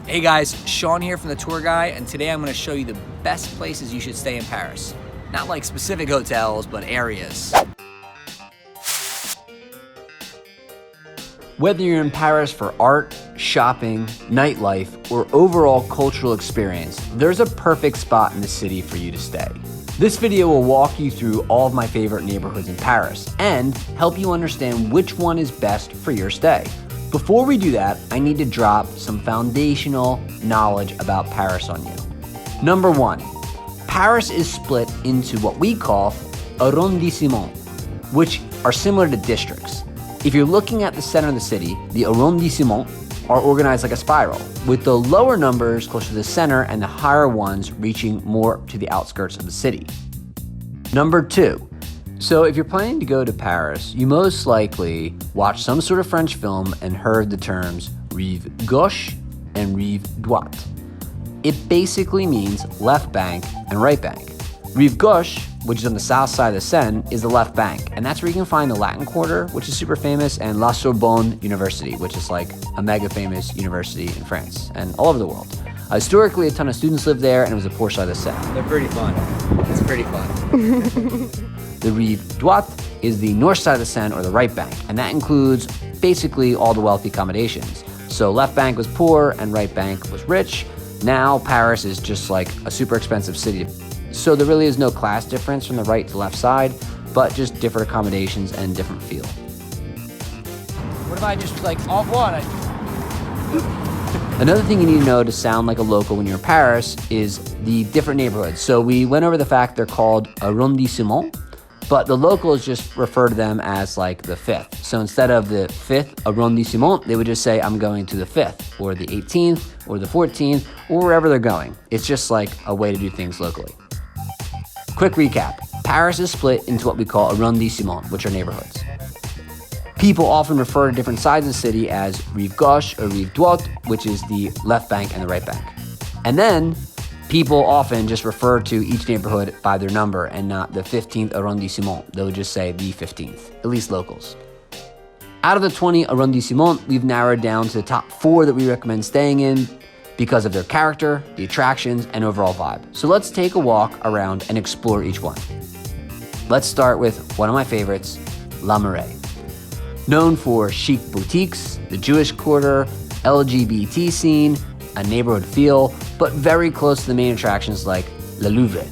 Hey guys, Sean here from the Tour Guy, and today I'm going to show you the best places you should stay in Paris. Not like specific hotels, but areas. Whether you're in Paris for art, shopping, nightlife, or overall cultural experience, there's a perfect spot in the city for you to stay. This video will walk you through all of my favorite neighborhoods in Paris and help you understand which one is best for your stay. Before we do that, I need to drop some foundational knowledge about Paris on you. Number one, Paris is split into what we call arrondissements, which are similar to districts. If you're looking at the center of the city, the arrondissements are organized like a spiral, with the lower numbers closer to the center and the higher ones reaching more to the outskirts of the city. Number two, so if you're planning to go to Paris, you most likely watched some sort of French film and heard the terms rive gauche and rive droite. It basically means left bank and right bank. Rive gauche, which is on the south side of the Seine, is the left bank, and that's where you can find the Latin Quarter, which is super famous, and La Sorbonne University, which is like a mega famous university in France and all over the world. Historically, a ton of students lived there, and it was the poor side of the Seine. They're pretty fun. It's pretty fun. The rive droite is the north side of the Seine, or the right bank, and that includes basically all the wealthy accommodations. So left bank was poor and right bank was rich. Now Paris is just like a super expensive city. So there really is no class difference from the right to left side, but just different accommodations and different feel. What if I just like au revoir? Another thing you need to know to sound like a local when you're in Paris is the different neighborhoods. So we went over the fact they're called arrondissements, but the locals just refer to them as like the fifth. So instead of the fifth arrondissement, they would just say, I'm going to the fifth, or the 18th, or the 14th, or wherever they're going. It's just like a way to do things locally. Quick recap, Paris is split into what we call arrondissements, which are neighborhoods. People often refer to different sides of the city as rive gauche or rive droite, which is the left bank and the right bank. And then people often just refer to each neighborhood by their number and not the 15th arrondissement. They'll just say the 15th, at least locals. Out of the 20 arrondissements, we've narrowed down to the top 4 that we recommend staying in because of their character, the attractions, and overall vibe. So let's take a walk around and explore each one. Let's start with one of my favorites, Marais. Known for chic boutiques, the Jewish quarter, LGBT scene, a neighborhood feel, but very close to the main attractions like Le Louvre.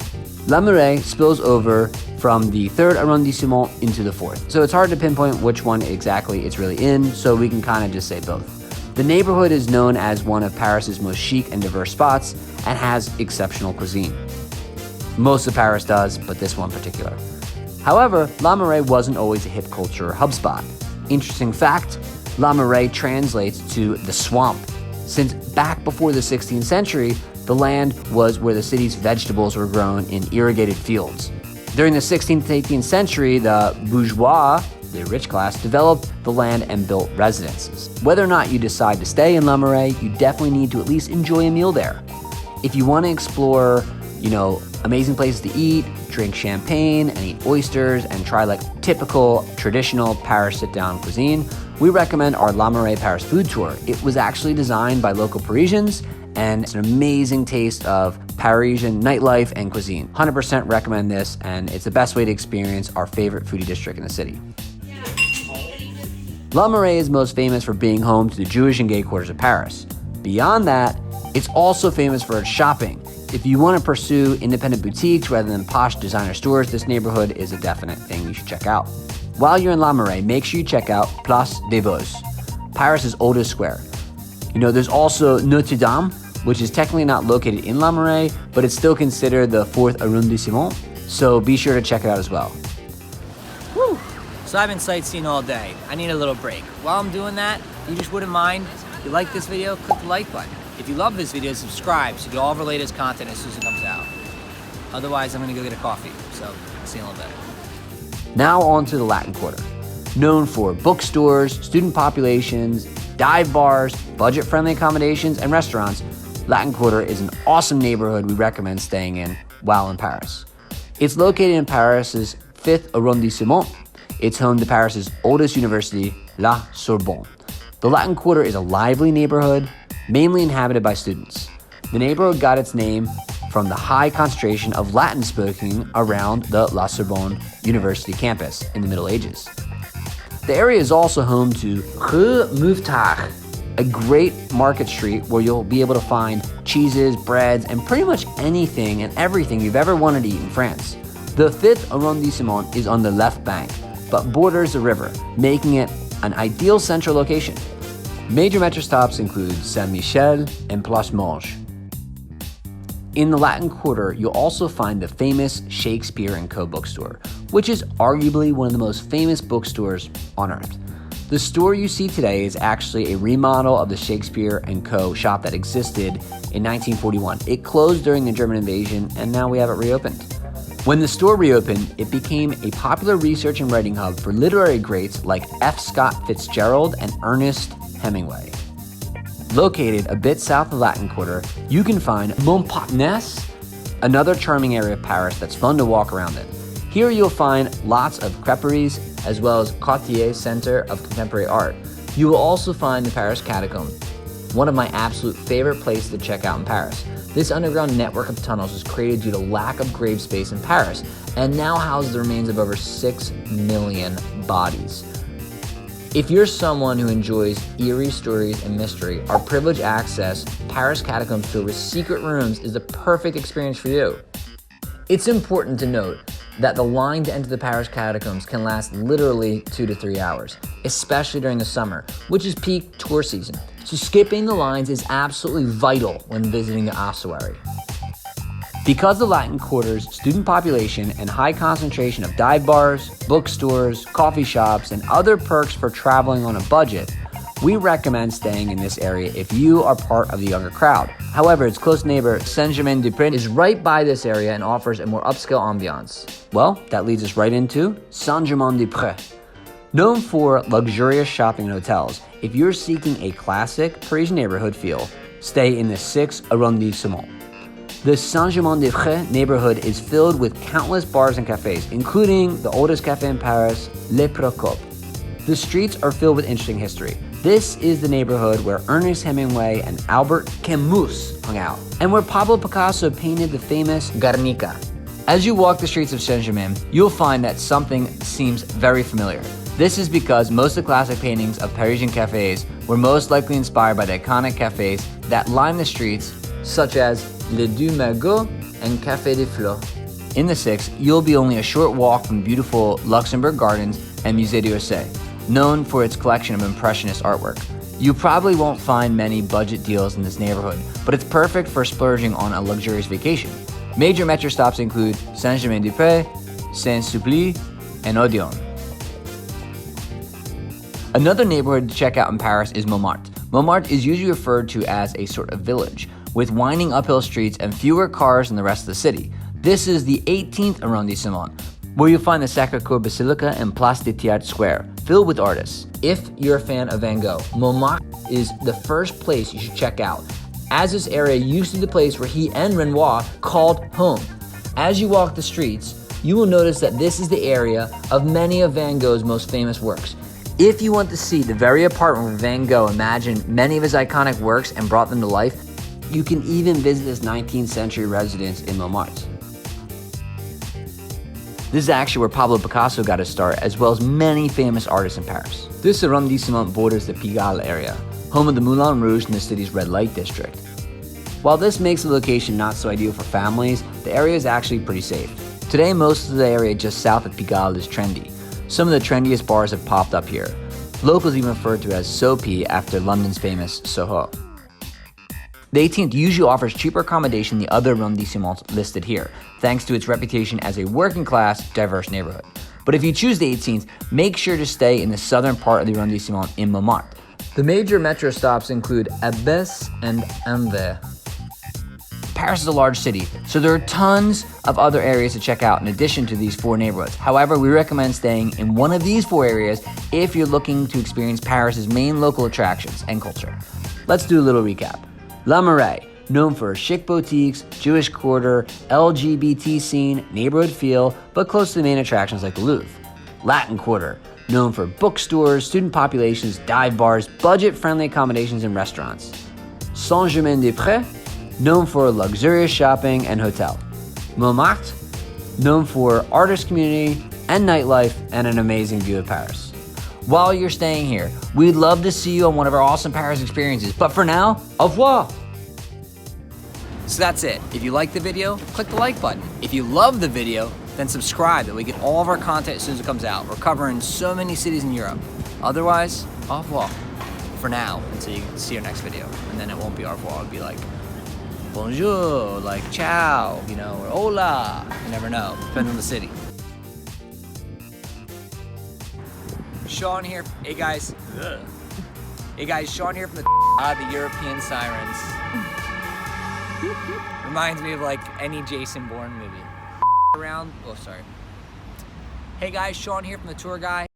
Marais spills over from the 3rd arrondissement into the 4th. So it's hard to pinpoint which one exactly it's really in, so we can kind of just say both. The neighborhood is known as one of Paris's most chic and diverse spots and has exceptional cuisine. Most of Paris does, but this one in particular. However, Marais wasn't always a hip culture hub spot. Interesting fact, Marais translates to the swamp, since back before the 16th century, the land was where the city's vegetables were grown in irrigated fields. During the 16th to 18th century, the bourgeois, the rich class, developed the land and built residences. Whether or not you decide to stay in Marais, you definitely need to at least enjoy a meal there. If you want to explore, amazing places to eat, drink champagne and eat oysters and try like typical traditional Paris sit-down cuisine, we recommend our Marais Paris food tour. It was actually designed by local Parisians and it's an amazing taste of Parisian nightlife and cuisine. 100% recommend this, and it's the best way to experience our favorite foodie district in the city. Marais is most famous for being home to the Jewish and gay quarters of Paris. Beyond that, it's also famous for its shopping. If you want to pursue independent boutiques rather than posh designer stores, this neighborhood is a definite thing you should check out. While you're in Marais, make sure you check out Place des Vosges, Paris' oldest square. There's also Notre Dame, which is technically not located in Marais, but it's still considered the 4th arrondissement, so be sure to check it out as well. Woo! So I've been sightseeing all day. I need a little break. While I'm doing that, you just wouldn't mind, if you like this video, click the like button. If you love this video, subscribe so you get all of our latest content as soon as it comes out. Otherwise, I'm gonna go get a coffee, so I'll see you in a little bit. Now on to the Latin Quarter. Known for bookstores, student populations, dive bars, budget-friendly accommodations, and restaurants, Latin Quarter is an awesome neighborhood we recommend staying in while in Paris. It's located in Paris's 5th arrondissement. It's home to Paris's oldest university, La Sorbonne. The Latin Quarter is a lively neighborhood, mainly inhabited by students. The neighborhood got its name from the high concentration of Latin speaking around the La Sorbonne University campus in the Middle Ages. The area is also home to Rue Mouffetard, a great market street where you'll be able to find cheeses, breads, and pretty much anything and everything you've ever wanted to eat in France. The 5th arrondissement is on the left bank, but borders the river, making it an ideal central location. Major metro stops include Saint-Michel and Place Morges. In the Latin Quarter, you'll also find the famous Shakespeare & Co. bookstore, which is arguably one of the most famous bookstores on earth. The store you see today is actually a remodel of the Shakespeare & Co. shop that existed in 1941. It closed during the German invasion, and now we have it reopened. When the store reopened, it became a popular research and writing hub for literary greats like F. Scott Fitzgerald and Ernest Hemingway. Located a bit south of the Latin Quarter, you can find Montparnasse, another charming area of Paris that's fun to walk around in. Here you'll find lots of creperies, as well as Cartier's Center of Contemporary Art. You will also find the Paris Catacombs, one of my absolute favorite places to check out in Paris. This underground network of tunnels was created due to lack of grave space in Paris, and now houses the remains of over 6 million bodies. If you're someone who enjoys eerie stories and mystery, our privileged access Paris Catacombs tour with secret rooms is the perfect experience for you. It's important to note that the line to enter the Paris Catacombs can last literally 2 to 3 hours, especially during the summer, which is peak tour season. So skipping the lines is absolutely vital when visiting the ossuary. Because the Latin Quarter's student population and high concentration of dive bars, bookstores, coffee shops, and other perks for traveling on a budget, we recommend staying in this area if you are part of the younger crowd. However, its close neighbor, Saint-Germain-des-Prés, is right by this area and offers a more upscale ambiance. Well, that leads us right into Saint-Germain-des-Prés. Known for luxurious shopping and hotels, if you're seeking a classic Parisian neighborhood feel, stay in the 6th arrondissement. The Saint-Germain-des-Prés neighborhood is filled with countless bars and cafes, including the oldest cafe in Paris, Le Procope. The streets are filled with interesting history. This is the neighborhood where Ernest Hemingway and Albert Camus hung out, and where Pablo Picasso painted the famous Guernica. As you walk the streets of Saint-Germain, you'll find that something seems very familiar. This is because most of the classic paintings of Parisian cafes were most likely inspired by the iconic cafes that line the streets, such as Les Deux Magots and Café des Fleurs. In the 6th, you'll be only a short walk from beautiful Luxembourg Gardens and Musée d'Orsay, known for its collection of impressionist artwork. You probably won't find many budget deals in this neighborhood, but it's perfect for splurging on a luxurious vacation. Major metro stops include Saint-Germain-des-Prés, Saint-Sulpice, and Odeon. Another neighborhood to check out in Paris is Montmartre. Montmartre is usually referred to as a sort of village, with winding uphill streets and fewer cars than the rest of the city. This is the 18th arrondissement, where you'll find the Sacré-Cœur Basilica and Place des Théâtres Square, filled with artists. If you're a fan of Van Gogh, Montmartre is the first place you should check out, as this area used to be the place where he and Renoir called home. As you walk the streets, you will notice that this is the area of many of Van Gogh's most famous works. If you want to see the very apartment where Van Gogh imagined many of his iconic works and brought them to life, you can even visit this 19th century residence in Montmartre. This is actually where Pablo Picasso got his start, as well as many famous artists in Paris. This arrondissement borders the Pigalle area, home of the Moulin Rouge in the city's red light district. While this makes the location not so ideal for families, the area is actually pretty safe. Today, most of the area just south of Pigalle is trendy. Some of the trendiest bars have popped up here. Locals even refer to it as Soapy after London's famous Soho. The 18th usually offers cheaper accommodation than the other arrondissements listed here, thanks to its reputation as a working-class, diverse neighborhood. But if you choose the 18th, make sure to stay in the southern part of the arrondissement in Montmartre. The major metro stops include Abbesse and Anvers. Paris is a large city, so there are tons of other areas to check out in addition to these 4 neighborhoods. However, we recommend staying in one of these 4 areas if you're looking to experience Paris's main local attractions and culture. Let's do a little recap. La Marais, known for chic boutiques, Jewish quarter, LGBT scene, neighborhood feel, but close to the main attractions like the Louvre. Latin Quarter, known for bookstores, student populations, dive bars, budget-friendly accommodations, and restaurants. Saint-Germain-des-Prés, known for luxurious shopping and hotel. Montmartre, known for artist community and nightlife and an amazing view of Paris. While you're staying here, we'd love to see you on one of our awesome Paris experiences. But for now, au revoir. So that's it. If you liked the video, click the like button. If you love the video, then subscribe that we get all of our content as soon as it comes out. We're covering so many cities in Europe. Otherwise, au revoir. For now, until you see our next video. And then it won't be au revoir, it'll be like bonjour, like ciao, you know, or hola. You never know, depends on the city. Sean here. Hey guys. Ugh. Hey guys, Sean here from the European Sirens. Reminds me of like any Jason Bourne movie. Around. Oh, sorry. Hey guys, Sean here from the tour guy.